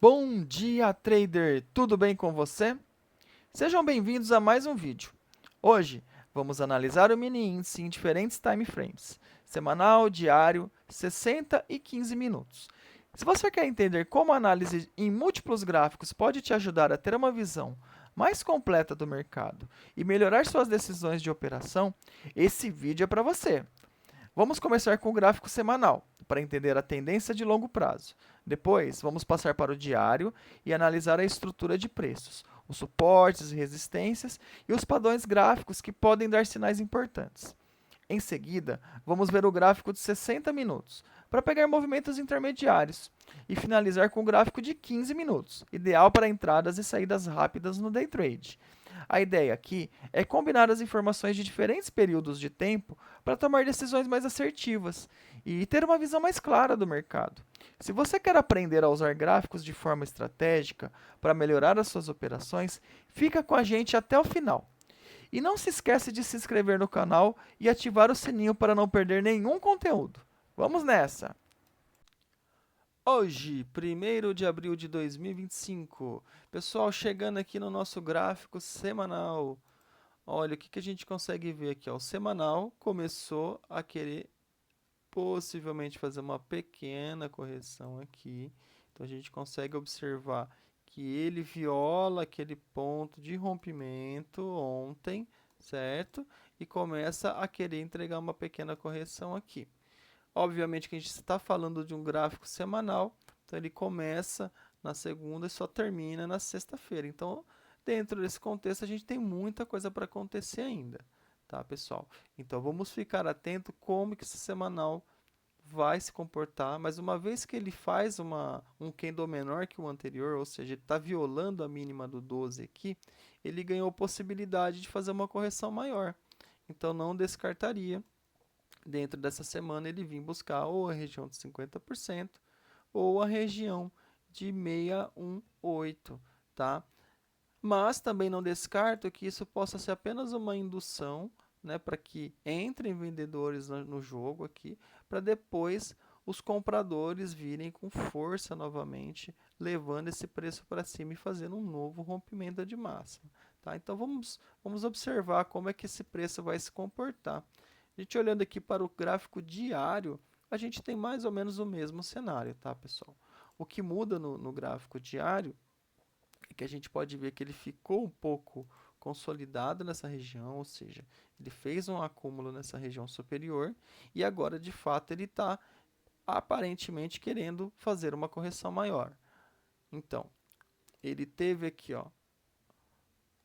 Bom dia, trader! Tudo bem com você? Sejam bem-vindos a mais um vídeo. Hoje, vamos analisar o mini índice em diferentes time frames, semanal, diário, 60 e 15 minutos. Se você quer entender como a análise em múltiplos gráficos pode te ajudar a ter uma visão mais completa do mercado e melhorar suas decisões de operação, esse vídeo é para você. Vamos começar com o gráfico semanal, para entender a tendência de longo prazo. Depois, vamos passar para o diário e analisar a estrutura de preços, os suportes e resistências e os padrões gráficos que podem dar sinais importantes. Em seguida, vamos ver o gráfico de 60 minutos, para pegar movimentos intermediários, e finalizar com o gráfico de 15 minutos, ideal para entradas e saídas rápidas no day trade. A ideia aqui é combinar as informações de diferentes períodos de tempo para tomar decisões mais assertivas e ter uma visão mais clara do mercado. Se você quer aprender a usar gráficos de forma estratégica para melhorar as suas operações, fica com a gente até o final. E não se esquece de se inscrever no canal e ativar o sininho para não perder nenhum conteúdo. Vamos nessa! Hoje, 1º de abril de 2025, pessoal, chegando aqui no nosso gráfico semanal. Olha, o que que a gente consegue ver aqui, ó? O semanal começou a querer possivelmente fazer uma pequena correção aqui. Então a gente consegue observar que ele viola aquele ponto de rompimento ontem, certo? E começa a querer entregar uma pequena correção aqui. Obviamente que a gente está falando de um gráfico semanal, então ele começa na segunda e só termina na sexta-feira. Então, dentro desse contexto, a gente tem muita coisa para acontecer ainda, tá, pessoal? Então, vamos ficar atento como que esse semanal vai se comportar, mas uma vez que ele faz um candle menor que o anterior, ou seja, ele está violando a mínima do 12 aqui, ele ganhou possibilidade de fazer uma correção maior. Então, não descartaria dentro dessa semana ele vir buscar ou a região de 50% ou a região de 618, tá? Mas também não descarto que isso possa ser apenas uma indução, né, para que entrem vendedores no jogo aqui, para depois os compradores virem com força novamente, levando esse preço para cima e fazendo um novo rompimento de máxima. Tá? Então vamos observar como é que esse preço vai se comportar. A gente olhando aqui para o gráfico diário, a gente tem mais ou menos o mesmo cenário, tá, pessoal? O que muda no gráfico diário é que a gente pode ver que ele ficou um pouco consolidado nessa região, ou seja, ele fez um acúmulo nessa região superior e agora de fato ele está aparentemente querendo fazer uma correção maior. Então, ele teve aqui, ó,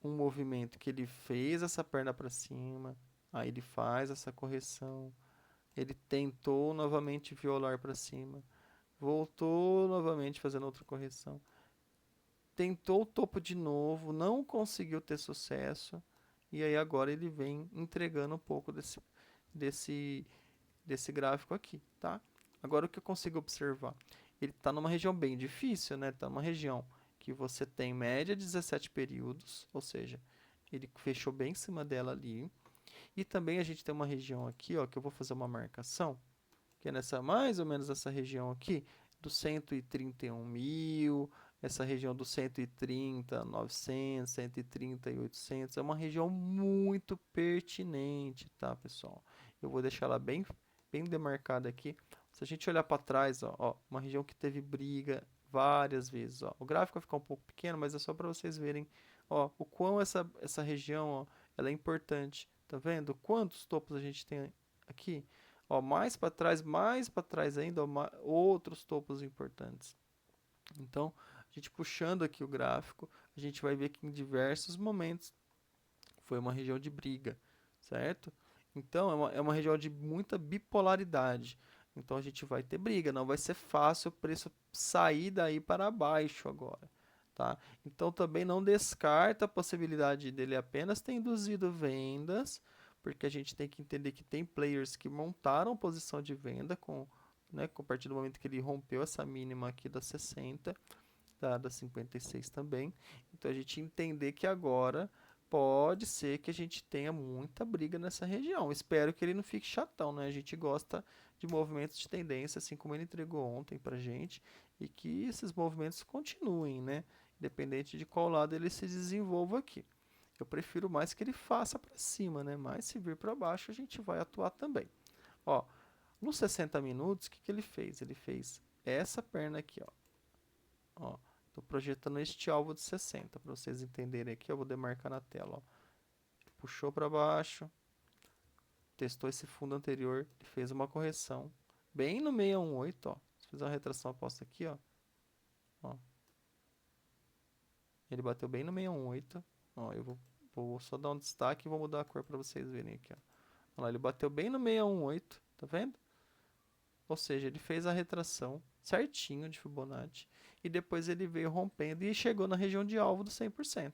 um movimento que ele fez essa perna para cima, aí ele faz essa correção, ele tentou novamente violar para cima, voltou novamente fazendo outra correção, tentou o topo de novo, não conseguiu ter sucesso, e aí agora ele vem entregando um pouco desse, desse gráfico aqui, tá? Agora o que eu consigo observar? Ele está numa região bem difícil, né? Está numa região que você tem média de 17 períodos, ou seja, ele fechou bem em cima dela ali. E também a gente tem uma região aqui, ó, que eu vou fazer uma marcação, que é nessa mais ou menos essa região aqui, do 131 mil, essa região do 130, 900, 130 e 800, é uma região muito pertinente, tá, pessoal? Eu vou deixar ela bem demarcada aqui. Se a gente olhar para trás, ó, uma região que teve briga várias vezes, ó. O gráfico vai ficar um pouco pequeno, mas é só para vocês verem, ó, o quão essa região, ó, ela é importante. Tá vendo? Quantos topos a gente tem aqui? Ó, mais para trás ainda, ó, outros topos importantes. Então, a gente puxando aqui o gráfico, a gente vai ver que em diversos momentos foi uma região de briga, certo? Então, é uma região de muita bipolaridade. Então, a gente vai ter briga, não vai ser fácil o preço sair daí para baixo agora. Tá? Então, também não descarta a possibilidade dele apenas ter induzido vendas, porque a gente tem que entender que tem players que montaram posição de venda né, a partir do momento que ele rompeu essa mínima aqui da 60, da 56 também. Então a gente entender que agora pode ser que a gente tenha muita briga nessa região. Espero que ele não fique chatão, né? A gente gosta de movimentos de tendência, assim como ele entregou ontem pra gente. e que esses movimentos continuem, né? Independente de qual lado ele se desenvolva aqui. Eu prefiro mais que ele faça para cima, né? Mas se vir para baixo, a gente vai atuar também. Ó, nos 60 minutos, o que que ele fez? Ele fez essa perna aqui, ó. Ó, tô projetando este alvo de 60 para vocês entenderem aqui. Eu vou demarcar na tela, ó. Puxou para baixo, testou esse fundo anterior e fez uma correção bem no 618, ó. Fiz uma retração aposta aqui, ó. Ó. Ele bateu bem no 618. Ó, eu vou só dar um destaque e vou mudar a cor para vocês verem aqui, ó. Olha lá, ele bateu bem no 618, tá vendo? Ou seja, ele fez a retração certinho de Fibonacci e depois ele veio rompendo e chegou na região de alvo do 100%,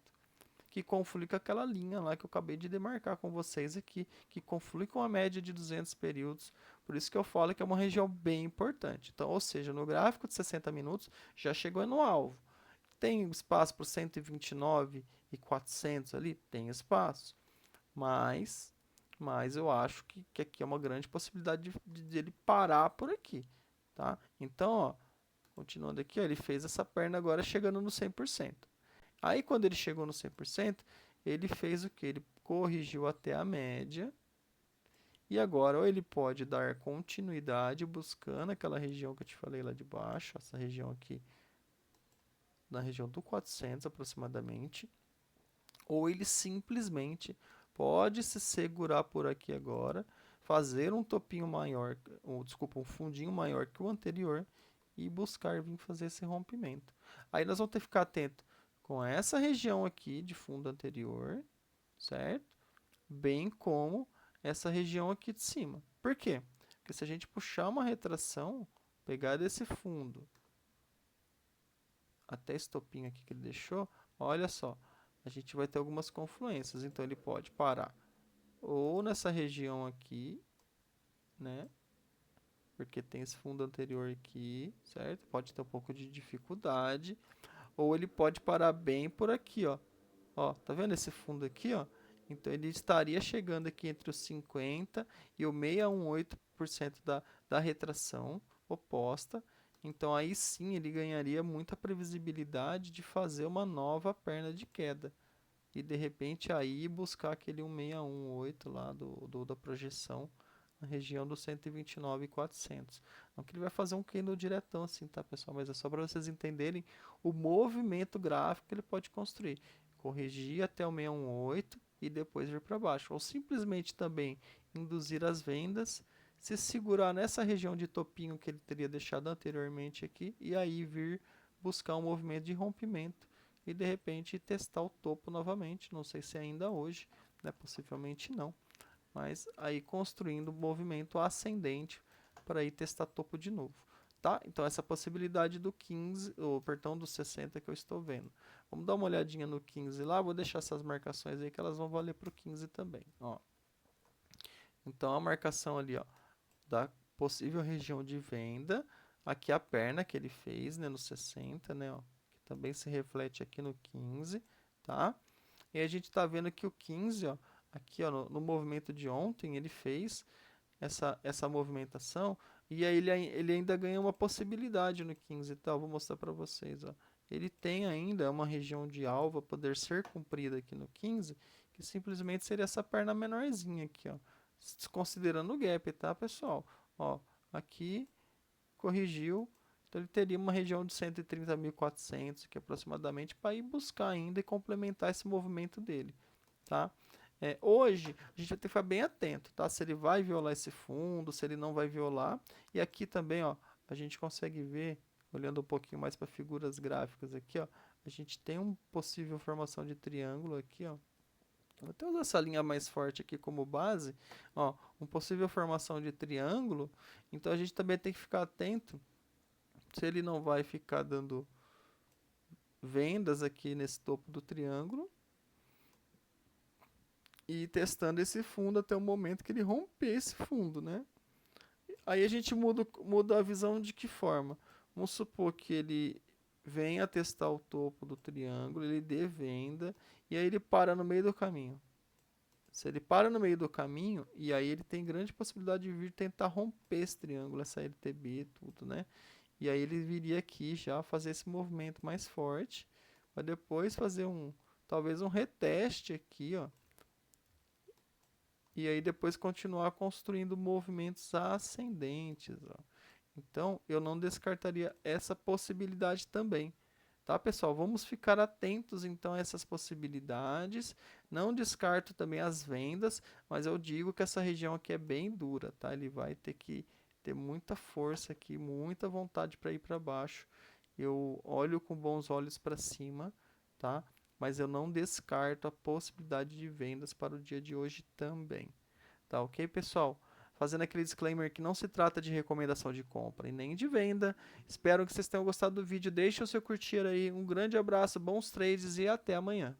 que conflui com aquela linha lá que eu acabei de demarcar com vocês aqui, que conflui com a média de 200 períodos. Por isso que eu falo que é uma região bem importante. Então, ou seja, no gráfico de 60 minutos já chegou no alvo. Tem espaço para 129 e 400 ali? Tem espaço. Mas eu acho que aqui é uma grande possibilidade de ele parar por aqui, tá? Então, ó, continuando aqui, ó, ele fez essa perna agora chegando no 100%. Aí, quando ele chegou no 100%, ele fez o que? Ele corrigiu até a média. E agora, ou ele pode dar continuidade buscando aquela região que eu te falei lá de baixo, essa região aqui, na região do 400 aproximadamente, ou ele simplesmente pode se segurar por aqui agora, fazer um topinho maior, desculpa, um fundinho maior que o anterior e buscar vir fazer esse rompimento. Aí nós vamos ter que ficar atento com essa região aqui de fundo anterior, certo? Bem como essa região aqui de cima. Por quê? Porque se a gente puxar uma retração, pegar desse fundo até esse topinho aqui que ele deixou, olha só, a gente vai ter algumas confluências. Então ele pode parar ou nessa região aqui, né? Porque tem esse fundo anterior aqui, certo? Pode ter um pouco de dificuldade. Ou ele pode parar bem por aqui, ó. Ó, tá vendo esse fundo aqui, ó? Então ele estaria chegando aqui entre os 50 e o 618% da retração oposta. Então aí sim ele ganharia muita previsibilidade de fazer uma nova perna de queda. E de repente aí buscar aquele 1618 lá da projeção na região dos 129.400. Não que ele vai fazer um candle diretão assim, tá, pessoal? Mas é só para vocês entenderem o movimento gráfico que ele pode construir. Corrigir até o 618 e depois vir para baixo. Ou simplesmente também induzir as vendas, se segurar nessa região de topinho que ele teria deixado anteriormente aqui e aí vir buscar um movimento de rompimento e de repente testar o topo novamente. Não sei se ainda hoje, né? Possivelmente não. Mas aí construindo um movimento ascendente para ir testar topo de novo. Tá? Então essa possibilidade do 15, ou perdão, do 60 que eu estou vendo. Vamos dar uma olhadinha no 15 lá, vou deixar essas marcações aí que elas vão valer para o 15 também. Ó. Então a marcação ali, ó, da possível região de venda, aqui a perna que ele fez, né, no 60, né, ó, que também se reflete aqui no 15, tá? E a gente está vendo que o 15, ó, aqui ó, no movimento de ontem, ele fez essa movimentação e aí ele ainda ganha uma possibilidade no 15, tá? Eu vou mostrar para vocês, ó. Ele tem ainda uma região de alvo a poder ser cumprida aqui no 15, que simplesmente seria essa perna menorzinha aqui, ó. Desconsiderando o gap, tá, pessoal? Ó, aqui corrigiu, então ele teria uma região de 130.400 aqui aproximadamente para ir buscar ainda e complementar esse movimento dele, tá? Hoje a gente vai ter que ficar bem atento, tá? Se ele vai violar esse fundo, se ele não vai violar. E aqui também, ó, a gente consegue ver, olhando um pouquinho mais para figuras gráficas aqui, ó, a gente tem uma possível formação de triângulo aqui, ó. Vou até usar essa linha mais forte aqui como base, ó, uma possível formação de triângulo. Então a gente também tem que ficar atento se ele não vai ficar dando vendas aqui nesse topo do triângulo e testando esse fundo até o momento que ele romper esse fundo, né? Aí a gente muda a visão de que forma? Vamos supor que ele venha testar o topo do triângulo, ele dê venda e aí ele para no meio do caminho. Se ele para no meio do caminho, e aí ele tem grande possibilidade de vir tentar romper esse triângulo, essa LTB, tudo, né? E aí ele viria aqui já fazer esse movimento mais forte, para depois fazer talvez um reteste aqui, ó. E aí depois continuar construindo movimentos ascendentes, ó. Então, eu não descartaria essa possibilidade também. Tá, pessoal? Vamos ficar atentos então a essas possibilidades. Não descarto também as vendas, mas eu digo que essa região aqui é bem dura, tá? Ele vai ter que ter muita força aqui, muita vontade para ir para baixo. Eu olho com bons olhos para cima, tá? Mas eu não descarto a possibilidade de vendas para o dia de hoje também. Tá ok, pessoal? Fazendo aquele disclaimer que não se trata de recomendação de compra e nem de venda. Espero que vocês tenham gostado do vídeo. Deixe o seu curtir aí. Um grande abraço, bons trades e até amanhã.